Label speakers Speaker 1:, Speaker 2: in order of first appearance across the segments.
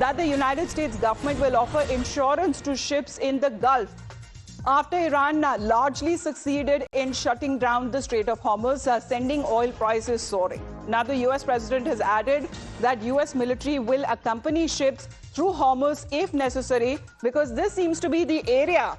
Speaker 1: that the United States government will offer insurance to ships in the Gulf after Iran largely succeeded in shutting down the Strait of Hormuz, sending oil prices soaring. Now, the U.S. president has added that U.S. military will accompany ships through Hormuz if necessary, because this seems to be the area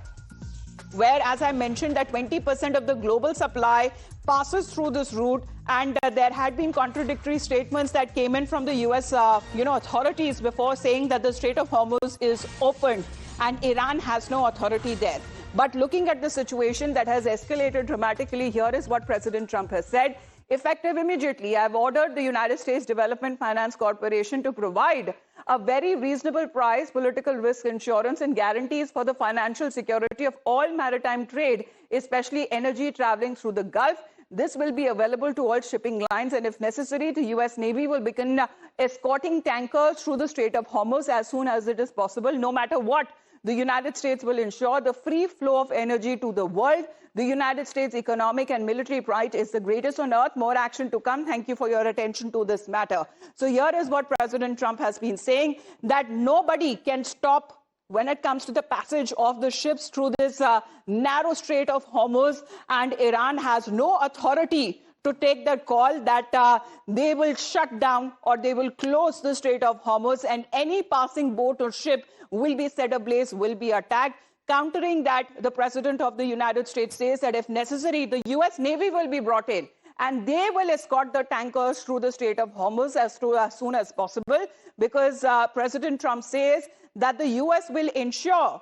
Speaker 1: where, as I mentioned, that 20% of the global supply passes through this route. And there had been contradictory statements that came in from the U.S. Authorities before, saying that the Strait of Hormuz is open and Iran has no authority there. But looking at the situation that has escalated dramatically, here is what President Trump has said. Effective immediately, I've ordered the United States Development Finance Corporation to provide a very reasonable price political risk insurance and guarantees for the financial security of all maritime trade, especially energy traveling through the Gulf. This will be available to all shipping lines, and if necessary, the U.S. Navy will begin escorting tankers through the Strait of Hormuz as soon as it is possible. No matter what, the United States will ensure the free flow of energy to the world. The United States economic and military pride is the greatest on earth. More action to come. Thank you for your attention to this matter. So here is what President Trump has been saying, that nobody can stop when it comes to the passage of the ships through this narrow Strait of Hormuz, and Iran has no authority to take that call that they will shut down or they will close the Strait of Hormuz, and any passing boat or ship will be set ablaze, will be attacked. Countering that, the President of the United States says that if necessary, the U.S. Navy will be brought in and they will escort the tankers through the Strait of Hormuz as soon as possible, because President Trump says that the U.S. will ensure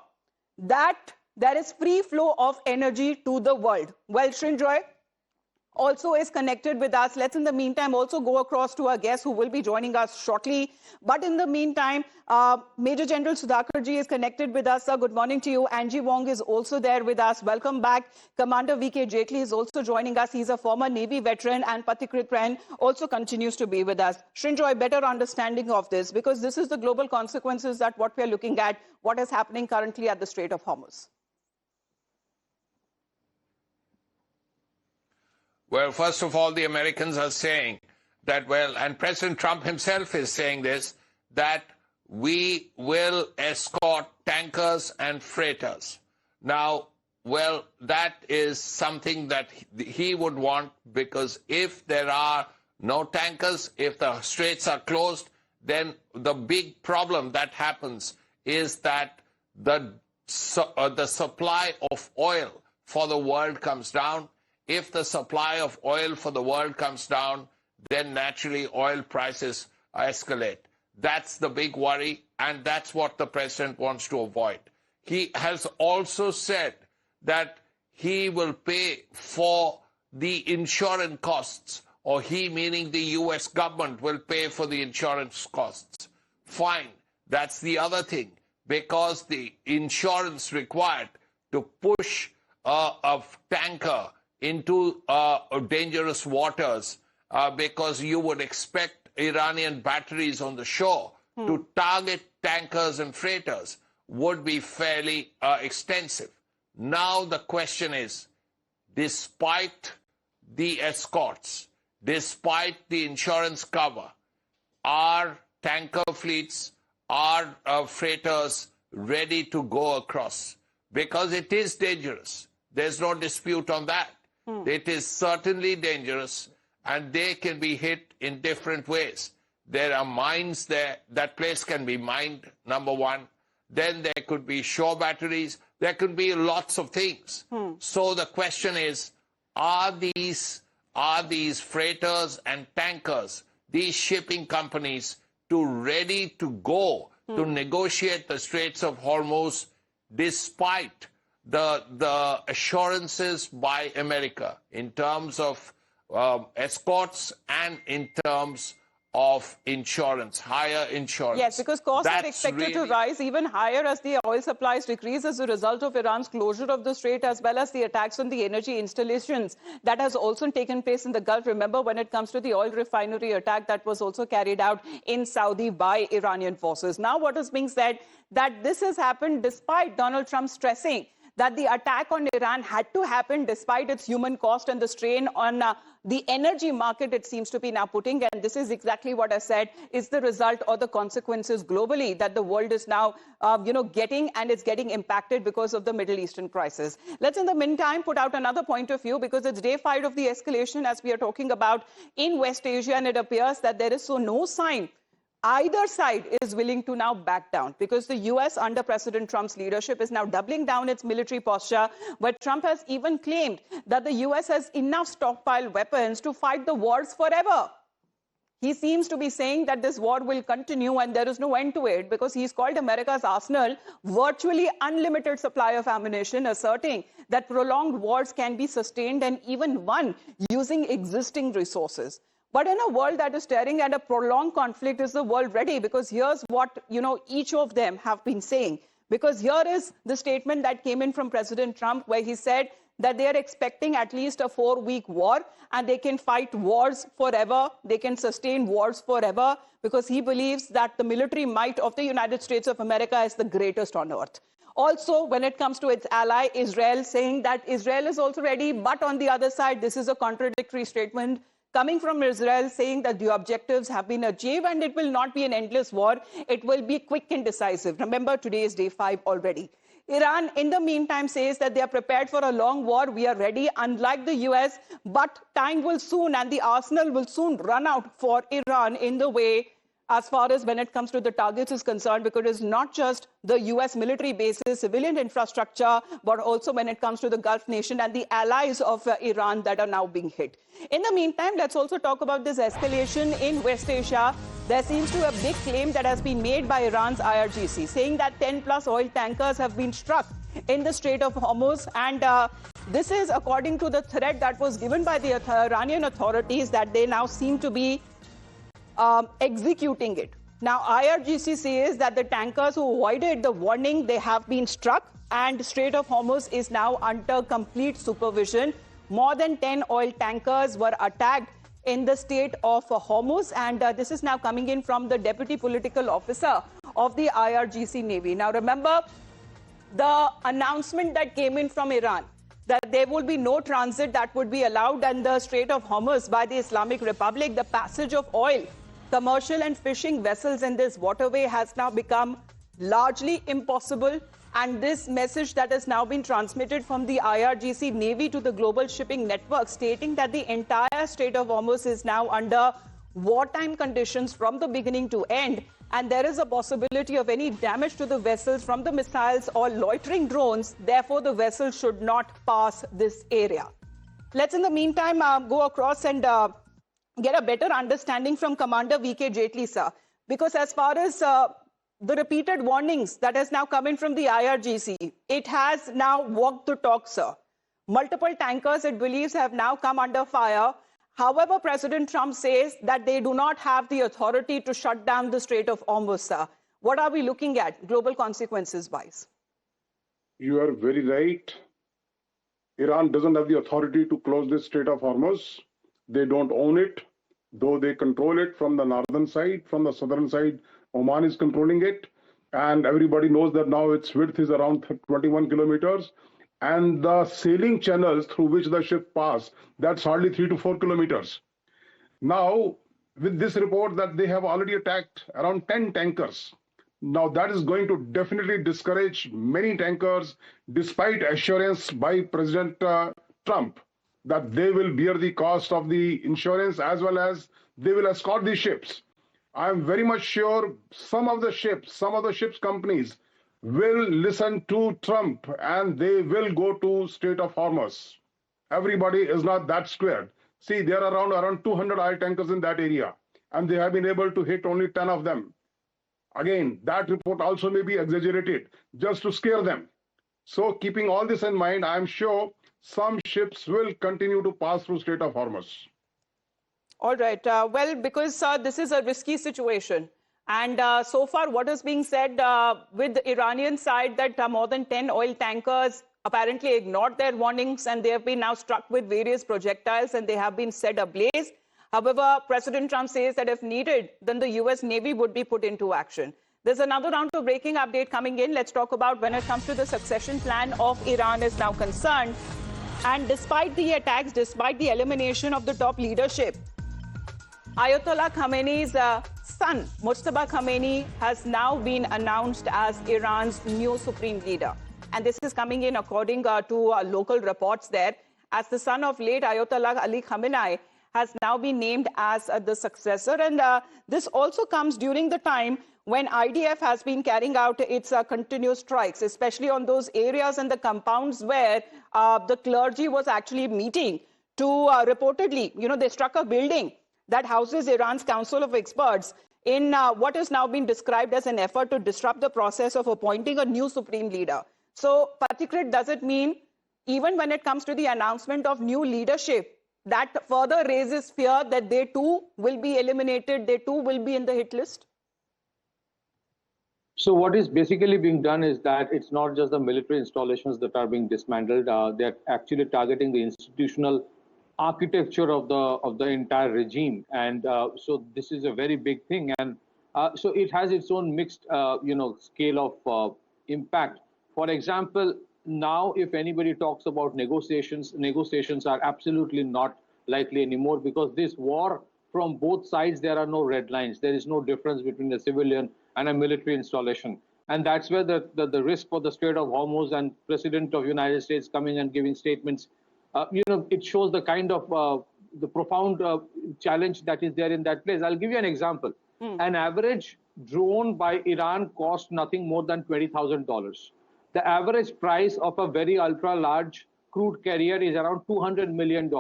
Speaker 1: that there is free flow of energy to the world. Well, Srinjoy also is connected with us. Let's in the meantime also go across to our guest who will be joining us shortly. But in the meantime, Major General Sudhakar ji is connected with us. Sir, good morning to you. Angie Wong is also there with us. Welcome back. Commander V.K. Jaitley is also joining us. He's a former Navy veteran, and Patikrit Ren also continues to be with us. Srinjoy, better understanding of this, because this is the global consequences that what we're looking at, what is happening currently at the Strait of Hormuz.
Speaker 2: Well, first of all, the Americans are saying that, well, and President Trump himself is saying this, that we will escort tankers and freighters. Now, well, that is something that he would want, because if there are no tankers, if the straits are closed, then the big problem that happens is that the supply of oil for the world comes down. If the supply of oil for the world comes down, then naturally oil prices escalate. That's the big worry, and that's what the president wants to avoid. He has also said that he will pay for the insurance costs, or he, meaning the U.S. government, will pay for the insurance costs. Fine, that's the other thing, because the insurance required to push a tanker into dangerous waters, because you would expect Iranian batteries on the shore to target tankers and freighters, would be fairly extensive. Now the question is, despite the escorts, despite the insurance cover, are tanker fleets, are freighters ready to go across? Because it is dangerous. There's no dispute on that. It is certainly dangerous, and they can be hit in different ways. There are mines there. That place can be mined, number one. Then there could be shore batteries. There could be lots of things. So the question is, are these freighters and tankers, these shipping companies, ready to go to negotiate the Straits of Hormuz, despite the assurances by America in terms of escorts and in terms of insurance, higher insurance?
Speaker 1: Yes, because costs are expected to rise even higher as the oil supplies decrease as a result of Iran's closure of the strait, as well as the attacks on the energy installations that has also taken place in the Gulf. Remember, when it comes to the oil refinery attack that was also carried out in Saudi by Iranian forces. Now what is being said, that this has happened despite Donald Trump stressing that the attack on Iran had to happen despite its human cost and the strain on the energy market it seems to be now putting. And this is exactly what I said is the result or the consequences globally that the world is now, getting, and it's getting impacted because of the Middle Eastern crisis. Let's, in the meantime, put out another point of view, because it's day 5 of the escalation, as we are talking about in West Asia, and it appears that there is no sign either side is willing to now back down, because the US under President Trump's leadership is now doubling down its military posture, where Trump has even claimed that the US has enough stockpile weapons to fight the wars forever. He seems to be saying that this war will continue and there is no end to it, because he's called America's arsenal virtually unlimited supply of ammunition, asserting that prolonged wars can be sustained and even won using existing resources. But in a world that is staring at a prolonged conflict, is the world ready? Because here's what, each of them have been saying. Because here is the statement that came in from President Trump, where he said that they are expecting at least a 4-week war, and they can fight wars forever. They can sustain wars forever, because he believes that the military might of the United States of America is the greatest on earth. Also, when it comes to its ally, Israel, saying that Israel is also ready. But on the other side, this is a contradictory statement coming from Israel, saying that the objectives have been achieved and it will not be an endless war. It will be quick and decisive. Remember, today is day 5 already. Iran, in the meantime, says that they are prepared for a long war. We are ready, unlike the US, but time will soon, and the arsenal will soon run out for Iran in the way as far as when it comes to the targets is concerned, because it's not just the US military bases, civilian infrastructure, but also when it comes to the Gulf nation and the allies of Iran that are now being hit. In the meantime, let's also talk about this escalation in West Asia. There seems to be a big claim that has been made by Iran's IRGC, saying that 10+ oil tankers have been struck in the Strait of Hormuz. And this is according to the threat that was given by the Iranian authorities, that they now seem to be executing it. Now, IRGC says that the tankers who avoided the warning, they have been struck, and Strait of Hormuz is now under complete supervision. More than 10 oil tankers were attacked in the Strait of Hormuz, and this is now coming in from the deputy political officer of the IRGC Navy. Now, remember the announcement that came in from Iran, that there will be no transit that would be allowed in the Strait of Hormuz by the Islamic Republic. The passage of oil, commercial and fishing vessels in this waterway has now become largely impossible. And this message that has now been transmitted from the IRGC Navy to the global shipping network, stating that the entire Strait of Hormuz is now under wartime conditions from the beginning to end, and there is a possibility of any damage to the vessels from the missiles or loitering drones. Therefore, the vessels should not pass this area. Let's, in the meantime, go across and get a better understanding from Commander V.K. Jaitley, sir, because as far as the repeated warnings that has now come in from the IRGC, it has now walked the talk, sir. Multiple tankers, it believes, have now come under fire. However, President Trump says that they do not have the authority to shut down the Strait of Hormuz, sir. What are we looking at, global consequences-wise?
Speaker 3: You are very right. Iran doesn't have the authority to close this Strait of Hormuz. They don't own it, though they control it from the northern side. From the southern side, Oman is controlling it. And everybody knows that now its width is around 21 kilometers. And the sailing channels through which the ship pass, that's hardly 3 to 4 kilometers. Now, with this report that they have already attacked around 10 tankers, now that is going to definitely discourage many tankers, despite assurance by President Trump that they will bear the cost of the insurance as well as they will escort these ships. I'm very much sure some of the ships companies will listen to Trump and they will go to Strait of Hormuz. Everybody is not that scared. See, there are around 200 oil tankers in that area, and they have been able to hit only 10 of them. Again, that report also may be exaggerated just to scare them. So keeping all this in mind, I'm sure some ships will continue to pass through Strait of Hormuz.
Speaker 1: All right. Well, because this is a risky situation. And so far, what is being said with the Iranian side, that more than 10 oil tankers apparently ignored their warnings, and they have been now struck with various projectiles and they have been set ablaze. However, President Trump says that if needed, then the US Navy would be put into action. There's another round of breaking update coming in. Let's talk about when it comes to the succession plan of Iran is now concerned. And despite the attacks, despite the elimination of the top leadership, Ayatollah Khamenei's son, Mujtaba Khamenei, has now been announced as Iran's new supreme leader. And this is coming in according to local reports there, as the son of late Ayatollah Ali Khamenei has now been named as the successor. And this also comes during the time when IDF has been carrying out its continuous strikes, especially on those areas and the compounds where the clergy was actually meeting to reportedly, they struck a building that houses Iran's Council of Experts in what is now being described as an effort to disrupt the process of appointing a new supreme leader. So, particularly, does it mean, even when it comes to the announcement of new leadership, that further raises fear that they too will be eliminated, they too will be in the hit list?
Speaker 4: So what is basically being done is that it's not just the military installations that are being dismantled. They're actually targeting the institutional architecture of the entire regime, and so this is a very big thing, and so it has its own mixed scale of impact. For example, now if anybody talks about negotiations are absolutely not likely anymore, because this war, from both sides, there are no red lines. There is no difference between a civilian and a military installation. And that's where the risk for the Strait of Hormuz and President of United States coming and giving statements, it shows the kind of the profound challenge that is there in that place. I'll give you an example. An average drone by Iran cost nothing more than $20,000. The average price of a very ultra-large crude carrier is around $200 million.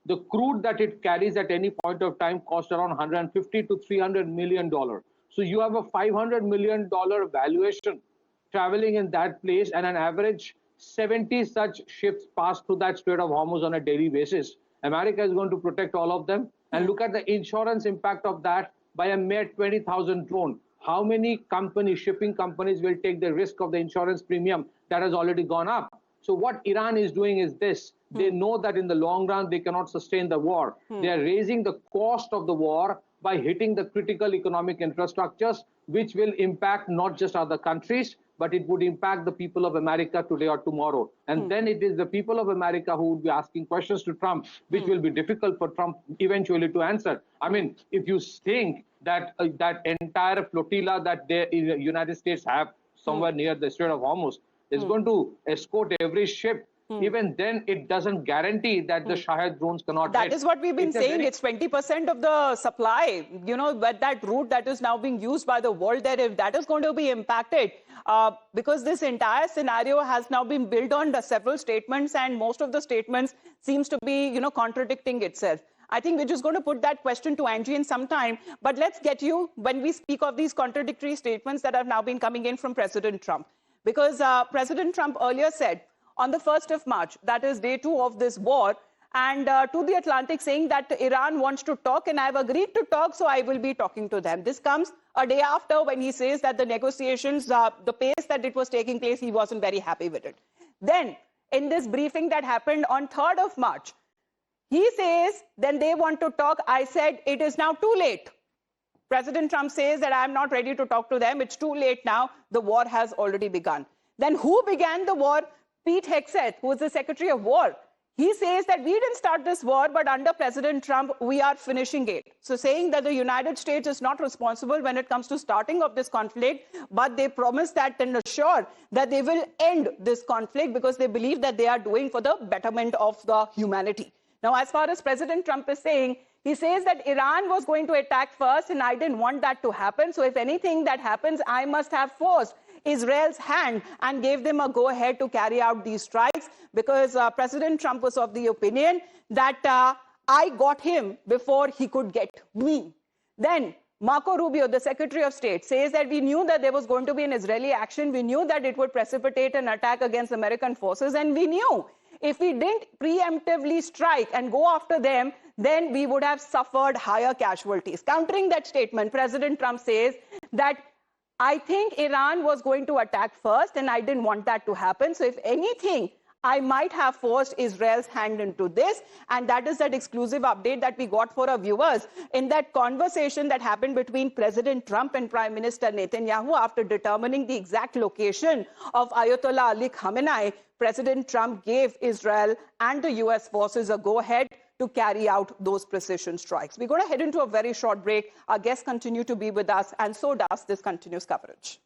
Speaker 4: The crude that it carries at any point of time costs around $150 to $300 million. So you have a $500 million valuation traveling in that place, and an average 70 such ships pass through that Strait of Hormuz on a daily basis. America is going to protect all of them. And look at the insurance impact of that by a mere 20,000 drone. How many companies, shipping companies, will take the risk of the insurance premium that has already gone up? So what Iran is doing is this. They know that in the long run, they cannot sustain the war. They are raising the cost of the war by hitting the critical economic infrastructures, which will impact not just other countries, but it would impact the people of America today or tomorrow. And then it is the people of America who would be asking questions to Trump, which will be difficult for Trump eventually to answer. I mean, if you think that that entire flotilla that the United States have somewhere near the Strait of Hormuz is going to escort every ship, even then it doesn't guarantee that the Shahed drones cannot hit.
Speaker 1: That is what we've been saying. It's 20% of the supply, but that route that is now being used by the world, that if that is going to be impacted, because this entire scenario has now been built on the several statements, and most of the statements seems to be, contradicting itself. I think we're just going to put that question to Angie in some time, but let's get you when we speak of these contradictory statements that have now been coming in from President Trump. Because President Trump earlier said on the 1st of March, that is day 2 of this war, and to the Atlantic, saying that Iran wants to talk and I've agreed to talk, so I will be talking to them. This comes a day after when he says that the negotiations, the pace that it was taking place, he wasn't very happy with it. Then, in this briefing that happened on 3rd of March, he says, then they want to talk. I said, it is now too late. President Trump says that I'm not ready to talk to them. It's too late now. The war has already begun. Then who began the war? Pete Hegseth, who is the Secretary of War. He says that we didn't start this war, but under President Trump, we are finishing it. So saying that the United States is not responsible when it comes to starting of this conflict, but they promise that and assure that they will end this conflict because they believe that they are doing for the betterment of the humanity. Now, as far as President Trump is saying, he says that Iran was going to attack first, and I didn't want that to happen. So if anything that happens, I must have forced Israel's hand and gave them a go-ahead to carry out these strikes, because President Trump was of the opinion that I got him before he could get me. Then Marco Rubio, the Secretary of State, says that we knew that there was going to be an Israeli action. We knew that it would precipitate an attack against American forces, and we knew if we didn't preemptively strike and go after them, then we would have suffered higher casualties. Countering that statement, President Trump says that I think Iran was going to attack first, and I didn't want that to happen. So if anything, I might have forced Israel's hand into this. And that is that exclusive update that we got for our viewers. In that conversation that happened between President Trump and Prime Minister Netanyahu after determining the exact location of Ayatollah Ali Khamenei, President Trump gave Israel and the US forces a go-ahead to carry out those precision strikes. We're going to head into a very short break. Our guests continue to be with us, and so does this continuous coverage.